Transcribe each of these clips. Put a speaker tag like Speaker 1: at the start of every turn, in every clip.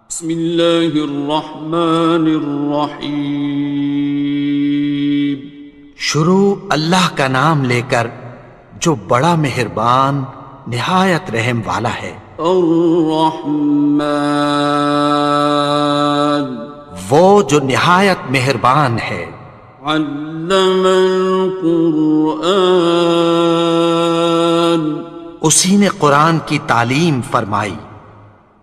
Speaker 1: بسم اللہ الرحمن الرحیم۔
Speaker 2: شروع اللہ کا نام لے کر جو بڑا مہربان نہایت رحم والا ہے۔
Speaker 1: الرحمن،
Speaker 2: وہ جو نہایت مہربان ہے۔
Speaker 1: علم القرآن،
Speaker 2: اسی نے قرآن کی تعلیم فرمائی۔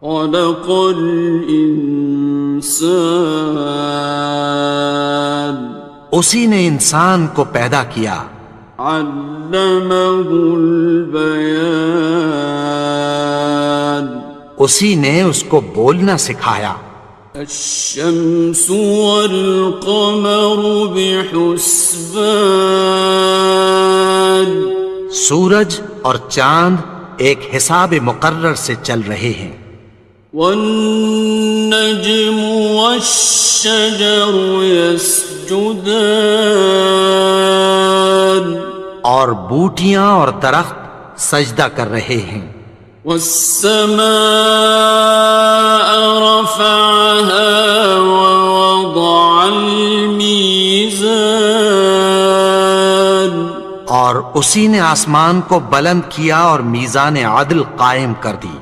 Speaker 1: خلق الانسان،
Speaker 2: اسی نے انسان کو پیدا کیا۔
Speaker 1: علمہ البیان،
Speaker 2: اسی نے اس کو بولنا سکھایا۔
Speaker 1: الشمس والقمر بحسبان،
Speaker 2: سورج اور چاند ایک حساب مقرر سے چل رہے ہیں۔
Speaker 1: والنجم والشجر يسجدان،
Speaker 2: اور بوٹیاں اور درخت سجدہ کر رہے ہیں۔
Speaker 1: والسماء رفعها ووضع الميزان،
Speaker 2: اور اسی نے آسمان کو بلند کیا اور میزان عدل قائم کر دی۔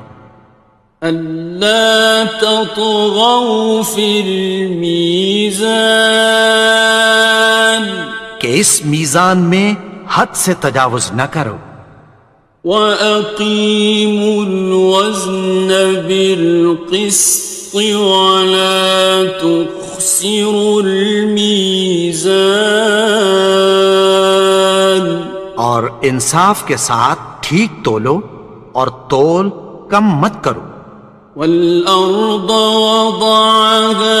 Speaker 1: ألا تطغوا في الميزان،
Speaker 2: کہ اس میزان میں حد سے تجاوز نہ کرو۔
Speaker 1: وَأَقِيمُوا الْوَزْنَ بِالْقِسْطِ وَلَا تُخْسِرُوا الْمِيزَانَ،
Speaker 2: اور انصاف کے ساتھ ٹھیک تولو اور تول کم مت کرو۔
Speaker 1: وَالْأَرْضَ وَضَعَهَا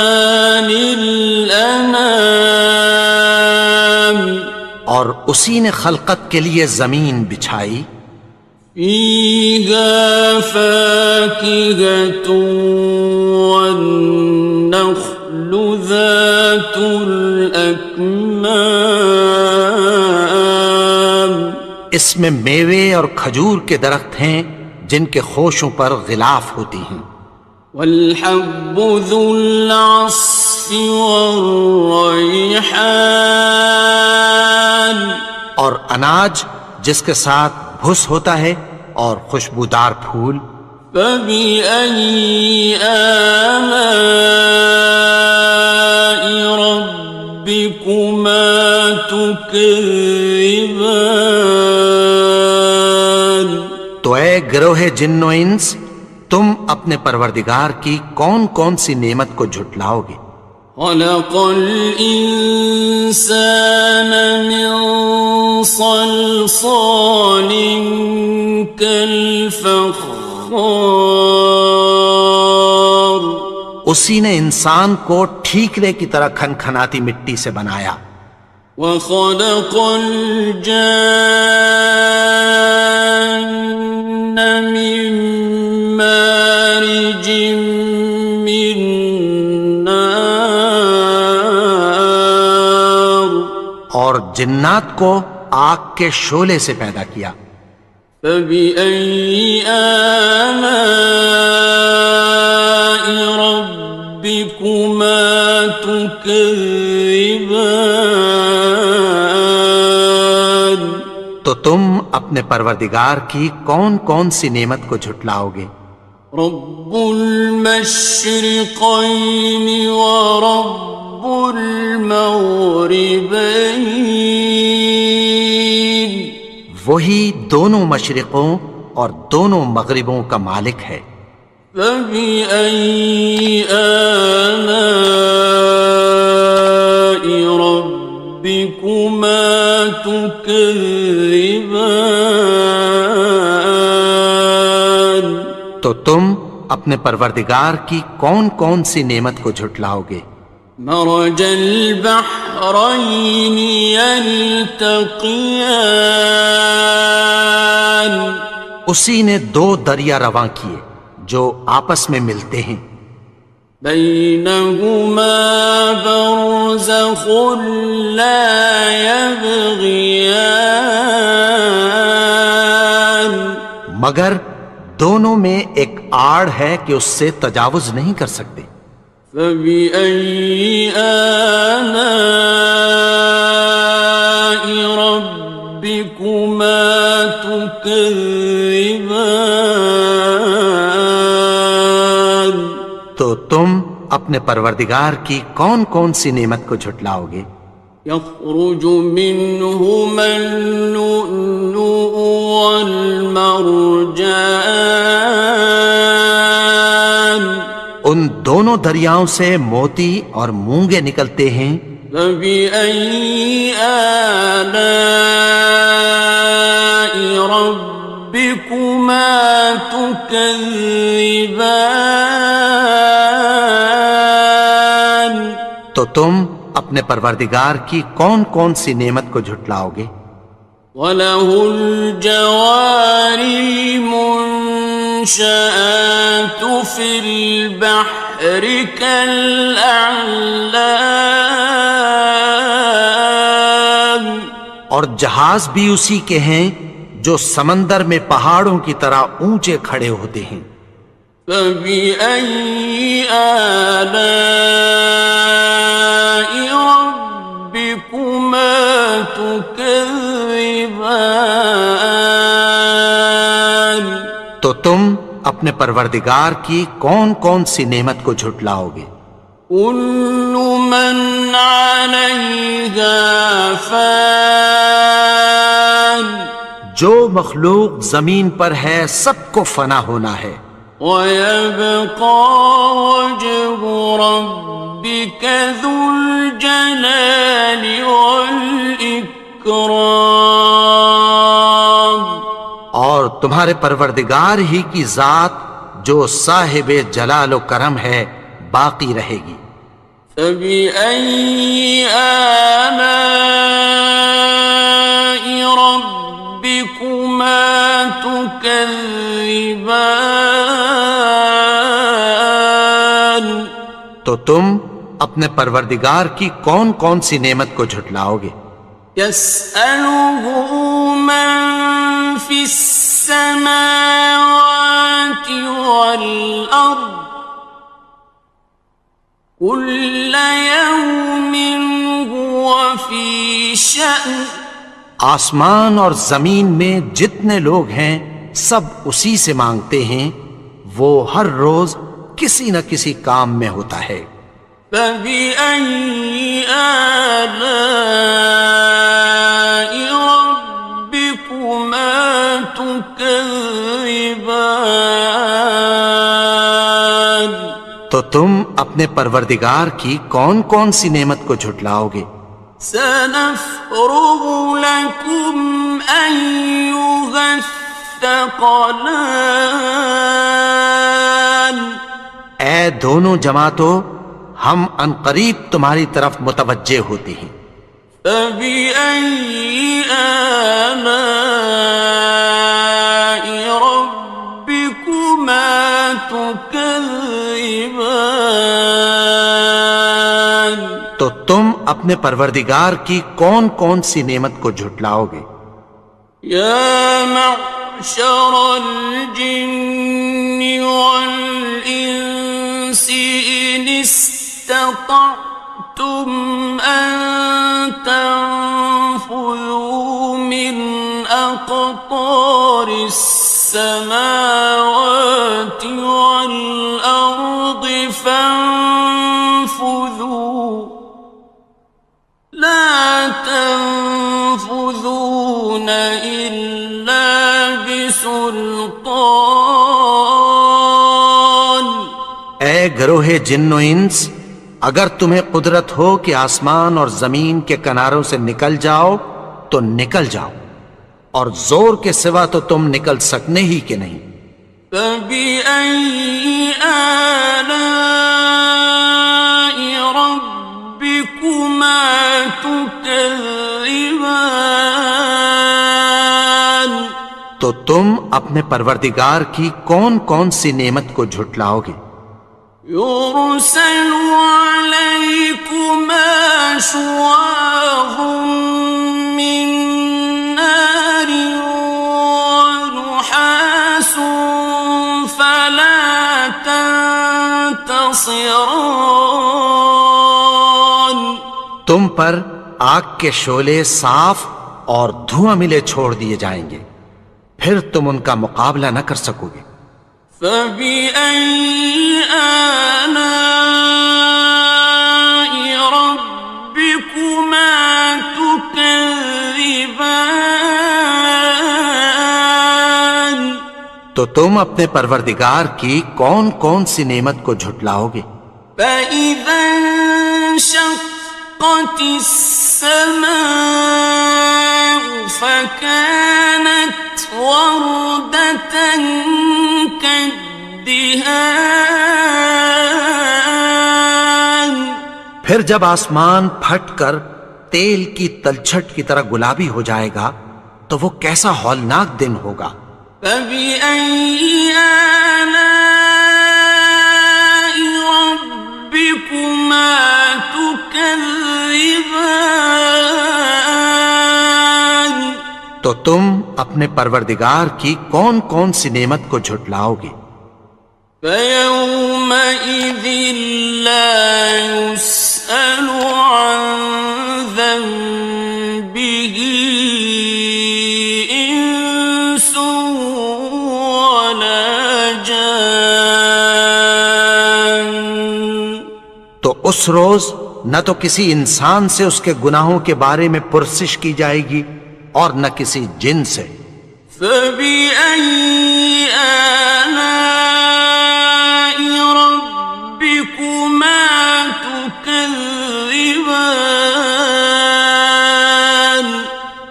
Speaker 1: لِلْأَنَامِ،
Speaker 2: اور اسی نے خلقت کے لیے زمین بچھائی۔
Speaker 1: فِيهَا فَاكِهَةٌ وَالنَّخْلُ ذَاتُ الْأَكْمَامِ،
Speaker 2: اس میں میوے اور کھجور کے درخت ہیں جن کے خوشوں پر غلاف ہوتی ہیں۔
Speaker 1: وَالْحَبُّ ذُو الْعَصْفِ وَالرَّيْحَانِ،
Speaker 2: اور اناج جس کے ساتھ بھس ہوتا ہے اور خوشبودار پھول۔
Speaker 1: فَبِأَيِّ آلَاءِ رَبِّكُمَا تُكَذِّبَانِ،
Speaker 2: تو اے گروہ جن و انس، تم اپنے پروردگار کی کون کون سی نعمت کو جھٹلاؤ گے؟
Speaker 1: خَلَقَ الْإِنسَانَ مِنْ صَلْصَالٍ كَالْفَخَّارِ،
Speaker 2: اسی نے انسان کو ٹھیکرے کی طرح کھنکھناتی مٹی سے بنایا۔
Speaker 1: وَخَلَقَ الْجَانَّ مِن مَّارِجٍ مِّن نَّارٍ،
Speaker 2: اور جنات کو آگ کے شعلے سے پیدا کیا۔
Speaker 1: فَبِأَيِّ آلَاءِ رَبِّكُمَا تُكَذِّبَانِ،
Speaker 2: تو تم اپنے پروردگار کی کون کون سی نعمت کو جھٹلاؤ گے؟
Speaker 1: رب المشرقین ورب المغربین،
Speaker 2: وہی دونوں مشرقوں اور دونوں مغربوں کا مالک ہے۔
Speaker 1: فَبِأَيِّ آلَاءِ رَبِّكُمَا تُكَذِّبَانِ،
Speaker 2: تو تم اپنے پروردگار کی کون کون سی نعمت کو جھٹلاؤ گے؟
Speaker 1: مرج البحرین یلتقیان،
Speaker 2: اسی نے دو دریا رواں کیے جو آپس میں ملتے ہیں۔
Speaker 1: بینہما برزخ لا یبغیان،
Speaker 2: مگر دونوں میں ایک آڑ ہے کہ اس سے تجاوز نہیں کر سکتے۔
Speaker 1: فبأي آلاء ربكما تكذبان؟
Speaker 2: تو تم اپنے پروردگار کی کون کون سی نعمت کو جھٹلاؤ گے؟
Speaker 1: يخرج منهما اللؤلؤ والمرجان،
Speaker 2: ان دونوں دریاؤں سے موتی اور مونگے نکلتے ہیں۔
Speaker 1: فبأي آلاء ربكما تكذبان؟
Speaker 2: تو تم اپنے پروردگار کی کون کون سی نعمت کو جھٹلاؤ گے؟
Speaker 1: وَلَهُ الْجَوَارِ الْمُنشَآتُ فِي الْبَحْرِ كَالْأَعْلَامِ،
Speaker 2: اور جہاز بھی اسی کے ہیں جو سمندر میں پہاڑوں کی طرح اونچے کھڑے ہوتے ہیں۔
Speaker 1: فَبِأَيِّ آلَاءِ رَبِّكُمَا تُكَذِّبَانِ؟
Speaker 2: تو تم اپنے پروردگار کی کون کون سی نعمت کو جھٹلاؤ گے؟
Speaker 1: كُلُّ مَنْ عَلَيْهَا فَانٍ،
Speaker 2: جو مخلوق زمین پر ہے سب کو فنا ہونا ہے۔
Speaker 1: وَيَبْقَى وَجْهُ رَبِّكَ ذُو الْجَلَالِ وَالْإِكْرَامِ،
Speaker 2: اور تمہارے پروردگار ہی کی ذات جو صاحب جلال و کرم ہے باقی رہے گی۔
Speaker 1: فَبِأَيِّ آلَاءِ رَبِّكُمَا تُكَذِّبَانِ؟
Speaker 2: تو تم اپنے پروردگار کی کون کون سی نعمت کو جھٹلاؤ گے؟
Speaker 1: يَسْأَلُهُ مَن فِي السَّمَاوَاتِ وَالْأَرْضِ كُلَّ يَوْمٍ هُوَ فِي شَأْنٍ،
Speaker 2: آسمان اور زمین میں جتنے لوگ ہیں سب اسی سے مانگتے ہیں، وہ ہر روز کسی نہ کسی کام میں ہوتا ہے۔
Speaker 1: فَبِأَيِّ آلَاءِ رَبِّكُمَا تُكَذِّبَانِ؟
Speaker 2: تو تم اپنے پروردگار کی کون کون سی نعمت کو جھٹلاؤ گے؟
Speaker 1: سَنَفْرُغُ لَكُمْ أَيُّهَ الثَّقَلَانِ،
Speaker 2: اے دونوں جماعتوں، ہم عنقریب تمہاری طرف متوجہ ہوتے ہیں۔
Speaker 1: فَبِأَيِّ آلَاءِ رَبِّكُمَا تُكَذِّبَانِ؟
Speaker 2: تو تم اپنے پروردگار کی کون کون سی نعمت کو جھٹلاؤ گے؟
Speaker 1: يَا مَعْشَرَ الْجِنِّ وَالْإِنسِ إِنِ اسْتَطَعْتُمْ أَن تَنفُذُوا مِنْ أَقْطَارِ السَّمَاوَاتِ وَالْأَرْضِ فَانفُذُوا لَا تَنفُذُونَ إِلَّا بِسُلْطَانٍ۔
Speaker 2: اے گروہ جن و انس، اگر تمہیں قدرت ہو کہ آسمان اور زمین کے کناروں سے نکل جاؤ تو نکل جاؤ، اور زور کے سوا تو تم نکل سکنے ہی کہ نہیں۔
Speaker 1: فَبِأَيِّ آلَاءِ رَبِّكُمَا تُكَذِّبَانِ؟
Speaker 2: تو تم اپنے پروردگار کی کون کون سی نعمت کو جھٹلاؤ گے؟
Speaker 1: يُرْسَلُ عَلَيْكُمَا شُوَاظٌ مِّن نَّارٍ وَنُحَاسٌ خاصران.
Speaker 2: تم پر آگ کے شعلے صاف اور دھواں ملے چھوڑ دیے جائیں گے، پھر تم ان کا مقابلہ نہ کر سکو گے۔
Speaker 1: فبأي آلاء ربكما تكذبان.
Speaker 2: تو تم اپنے پروردگار کی کون کون سی نعمت کو جھٹلاؤ گے؟
Speaker 1: فإذا انشقت السماء فكانت وردة كالدهان.
Speaker 2: پھر جب آسمان پھٹ کر تیل کی تلچھٹ کی طرح گلابی ہو جائے گا تو وہ کیسا ہولناک دن ہوگا۔
Speaker 1: فبأي آلاء ربكما تكذبان.
Speaker 2: تو تم اپنے پروردگار کی کون کون سی نعمت کو جھٹلاؤ گے؟
Speaker 1: فيومئذ لا يسأل عن ذنبه إنس ولا جان.
Speaker 2: تو اس روز نہ تو کسی انسان سے اس کے گناہوں کے بارے میں پرسش کی جائے گی اور نہ کسی جن سے۔
Speaker 1: فبأي آلاء ربكما تكذبان.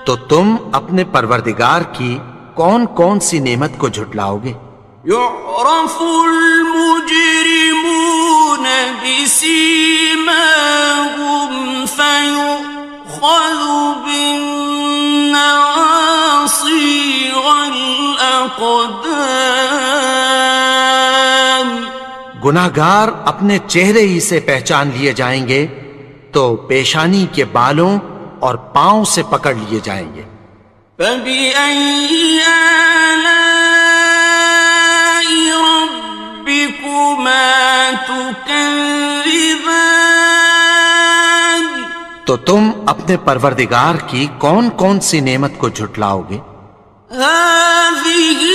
Speaker 2: تو تم اپنے پروردگار کی کون کون سی نعمت کو جھٹلاؤ گے؟
Speaker 1: يعرف المجرمون بسيماهم فيؤخذ بالنواصي والأقدام.
Speaker 2: گناہگار اپنے چہرے ہی سے پہچان لیے جائیں گے تو پیشانی کے بالوں اور پاؤں سے پکڑ لیے جائیں گے۔
Speaker 1: فبأي آلاء ربكما تكذبان.
Speaker 2: تو تم اپنے پروردگار کی کون کون سی نعمت کو جھٹلاؤ گے؟
Speaker 1: هذه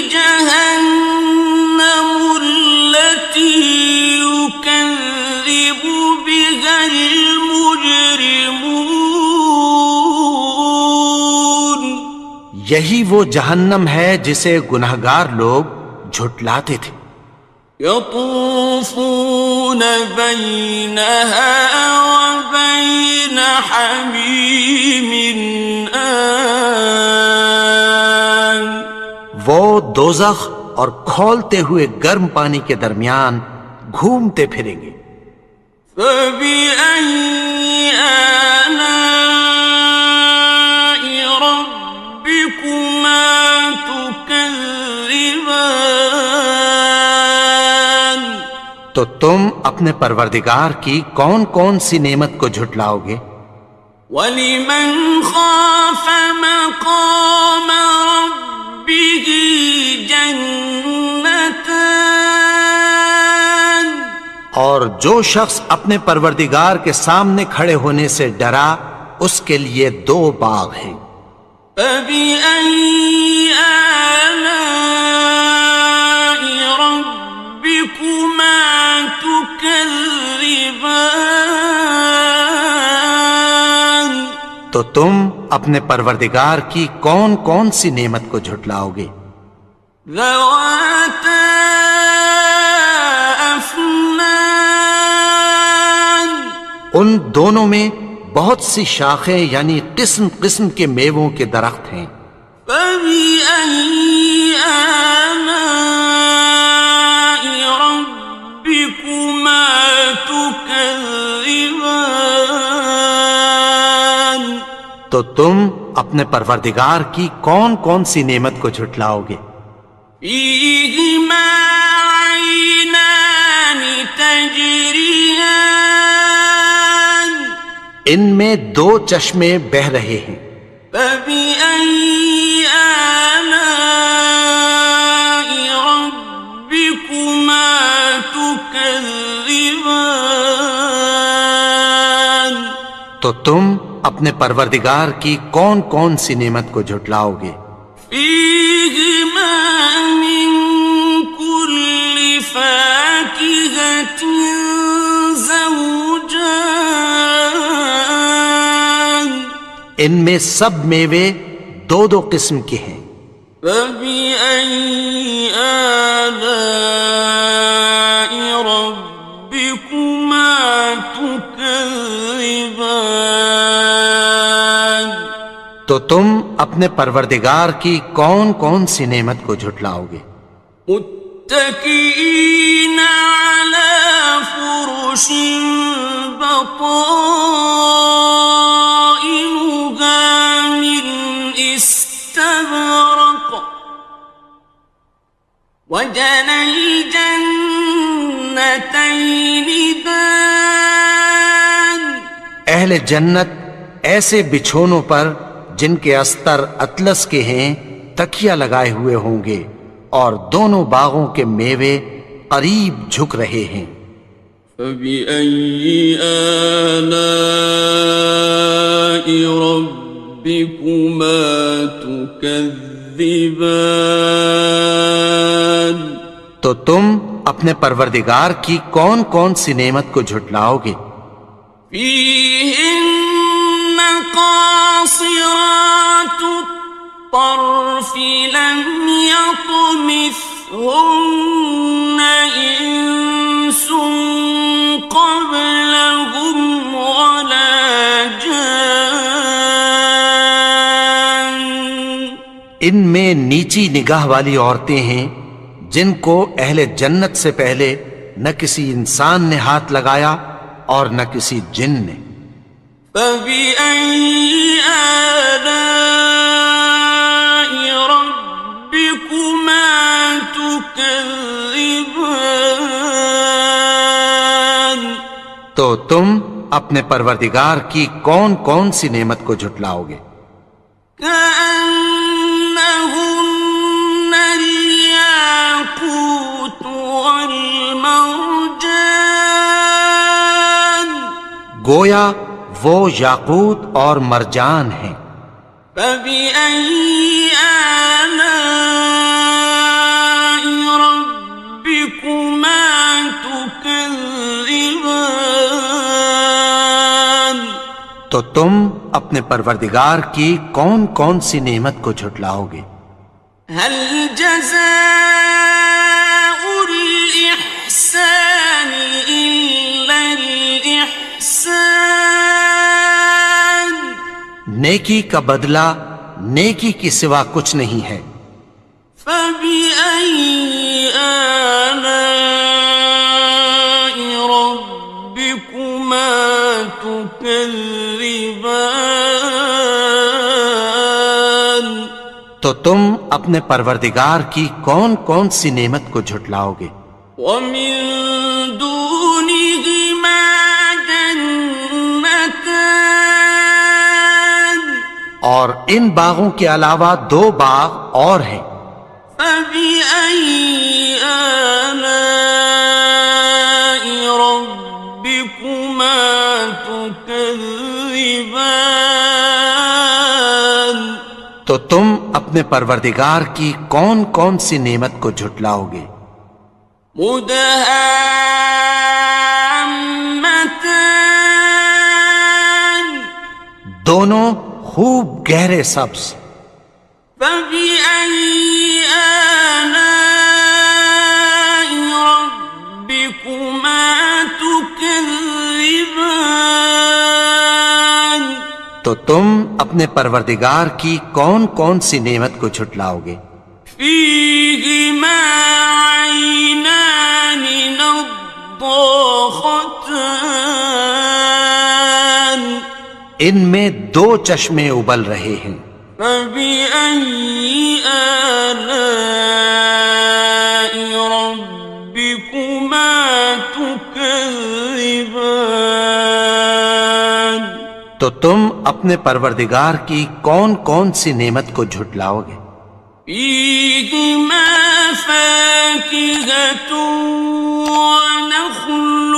Speaker 1: جهنم التي يكذب بها المجرمون.
Speaker 2: یہی وہ جہنم ہے جسے گناہگار لوگ جھٹلاتے تھے۔
Speaker 1: يطوفون بينها وبين حميم آن.
Speaker 2: وہ دوزخ اور کھولتے ہوئے گرم پانی کے درمیان گھومتے پھریں گے۔
Speaker 1: فبأي آلاء ربكما تكذبان.
Speaker 2: تو تم اپنے پروردگار کی کون کون سی نعمت کو جھٹلاؤ گے؟
Speaker 1: وَلِمَنْ خَافَ مَقَامَ رَبِّهِ جَنَّتَانِ.
Speaker 2: اور جو شخص اپنے پروردگار کے سامنے کھڑے ہونے سے ڈرا اس کے لیے دو باغ ہیں۔
Speaker 1: فَبِأَيِّ آلَاءِ رَبِّكُمَا تُكَذِّبَانِ.
Speaker 2: تو تم اپنے پروردگار کی کون کون سی نعمت کو جھٹلاؤ گے؟
Speaker 1: ذَوَاتَا أَفْنَانٍ.
Speaker 2: ان دونوں میں بہت سی شاخیں یعنی قسم قسم کے میووں کے درخت ہیں۔
Speaker 1: فَبِأَيِّ آلَاءِ رَبِّكُمَا تُكَذِّبَانِ.
Speaker 2: تو تم اپنے پروردگار کی کون کون سی نعمت کو جھٹلاؤ گے؟
Speaker 1: فِيهِمَا عَيْنَانِ تَجْرِيَانِ.
Speaker 2: ان میں دو چشمے بہہ رہے ہیں۔
Speaker 1: فَبِأَيِّ آلَاءِ رَبِّكُمَا تُكَذِّبَانِ. تكذبان
Speaker 2: تو تم اپنے پروردگار کی کون کون سی نعمت کو جھٹلاؤ گے؟
Speaker 1: فيهما من كل فاكهة زوجان
Speaker 2: ان میں سب میوے دو دو قسم کے ہیں۔
Speaker 1: فبأي آلاء ربكما تكذبان
Speaker 2: تو تم اپنے پروردگار کی کون کون سی نعمت کو جھٹلاؤ گے؟
Speaker 1: متكئين على فرش بطائنها من استبرق وجنى الجنتين دان
Speaker 2: اہل جنت ایسے بچھونوں پر جن کے استر اطلس کے ہیں تکیہ لگائے ہوئے ہوں گے اور دونوں باغوں کے میوے قریب جھک رہے ہیں۔
Speaker 1: فبأي آلاء ربكما تكذبان
Speaker 2: تو تم اپنے پروردگار کی کون کون سی نعمت کو جھٹلاؤ گے؟
Speaker 1: فيهن قاصرات الطرف لم يطمثهن إنس قبلهم ولا جان
Speaker 2: ان میں نیچی نگاہ والی عورتیں ہیں جن کو اہل جنت سے پہلے نہ کسی انسان نے ہاتھ لگایا اور نہ کسی جن نے۔
Speaker 1: فبأي آلاء ربكما تكذبان
Speaker 2: تو تم اپنے پروردگار کی کون کون سی نعمت کو جھٹلاؤ گے؟
Speaker 1: كأنهن الياقوت والمرجان
Speaker 2: گویا وہ یاقوت اور مرجان ہیں۔
Speaker 1: فبأي آلاء ربكما تكذبان
Speaker 2: تو تم اپنے پروردگار کی کون کون سی نعمت کو جھٹلاؤ گے؟
Speaker 1: هل جزاء الإحسان إلا الإحسان
Speaker 2: نیکی کا بدلہ نیکی کی سوا کچھ نہیں ہے۔
Speaker 1: فبأي آلاء ربكما تكذبان
Speaker 2: تو تم اپنے پروردگار کی کون کون سی نعمت کو جھٹلاؤ گے؟
Speaker 1: ومن دونهما جنتان
Speaker 2: اور ان باغوں کے علاوہ دو باغ اور ہیں۔
Speaker 1: فبأي آلاء ربكما تكذبان
Speaker 2: تو تم اپنے پروردگار کی کون کون سی نعمت کو جھٹلاؤ گے؟
Speaker 1: مدهامتان
Speaker 2: دونوں خوب گہرے سبز۔
Speaker 1: فبأي آلاء ربكما تكذبان
Speaker 2: تو تم اپنے پروردگار کی کون کون سی نعمت کو جھٹلاؤ گے؟
Speaker 1: فيهما عينان نضاختان
Speaker 2: ان میں دو چشمے ابل رہے ہیں۔
Speaker 1: فبأي آلاء ربكما تكذبان
Speaker 2: تو تم اپنے پروردگار کی کون کون سی نعمت کو جھٹلاؤ گے؟
Speaker 1: فيهما فاكهة ونخل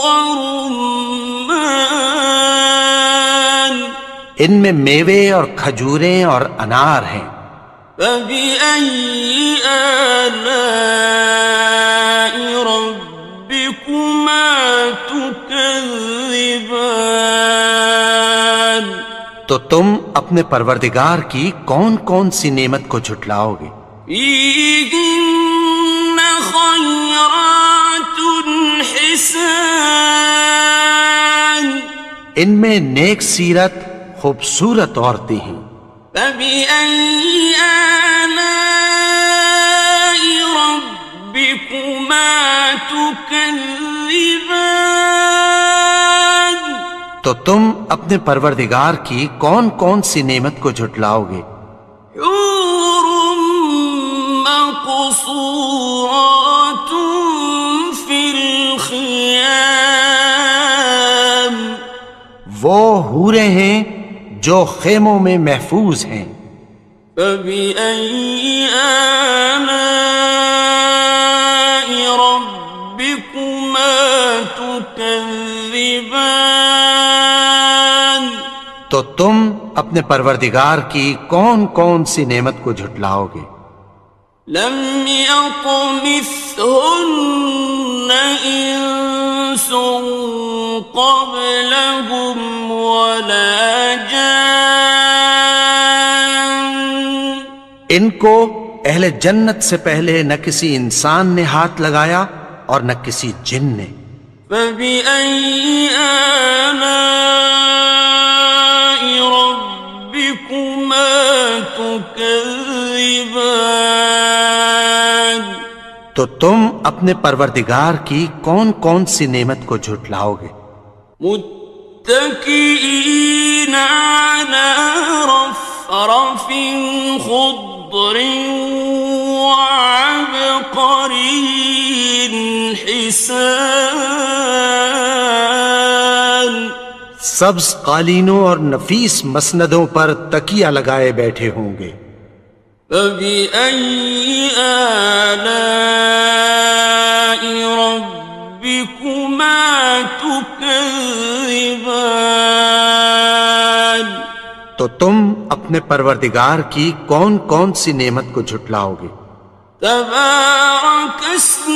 Speaker 1: ورمان
Speaker 2: ان میں میوے اور کھجوریں اور انار ہیں.
Speaker 1: فبأي آلاء ربكما تكذبان
Speaker 2: تو تم اپنے پروردگار کی کون کون سی نعمت کو جھٹلاؤ گے؟
Speaker 1: فيهن خيرات حسان
Speaker 2: ان میں نیک سیرت خوبصورت عورتیں ہیں.
Speaker 1: فبأي آلاء ربكما تكذبان
Speaker 2: تو تم اپنے پروردگار کی کون کون سی نعمت کو جھٹلاؤ گے؟
Speaker 1: حور مقصورات في الخيام
Speaker 2: وہ حوریں ہیں جو خیموں میں محفوظ ہیں.
Speaker 1: فبأي آلاء ربكما تكذبان
Speaker 2: تو تم اپنے پروردگار کی کون کون سی نعمت کو جھٹلاؤ گے؟
Speaker 1: لم يطمثهن إنس قبلهم ولا جان
Speaker 2: ان کو اہل جنت سے پہلے نہ کسی انسان نے ہاتھ لگایا اور نہ کسی جن نے.
Speaker 1: فبأي آلاء ربكما تكذبان
Speaker 2: تو تم اپنے پروردگار کی کون کون سی نعمت کو جھٹلاؤ گے؟
Speaker 1: متكئين على رفرف خضر وعبقري حسان
Speaker 2: سبز قالینوں اور نفیس مسندوں پر تکیہ لگائے بیٹھے ہوں گے.
Speaker 1: فبأي آلاء ربكما تكذبان
Speaker 2: تو تم اپنے پروردگار کی کون کون سی نعمت کو جھٹلاؤ گے؟
Speaker 1: تبارك اسم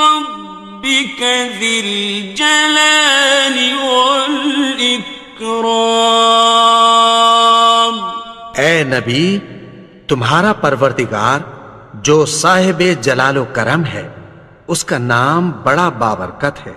Speaker 1: ربك ذي الجلال والإكرام
Speaker 2: اے نبی، تمہارا پروردگار جو صاحب جلال و کرم ہے، اس کا نام بڑا بابرکت ہے.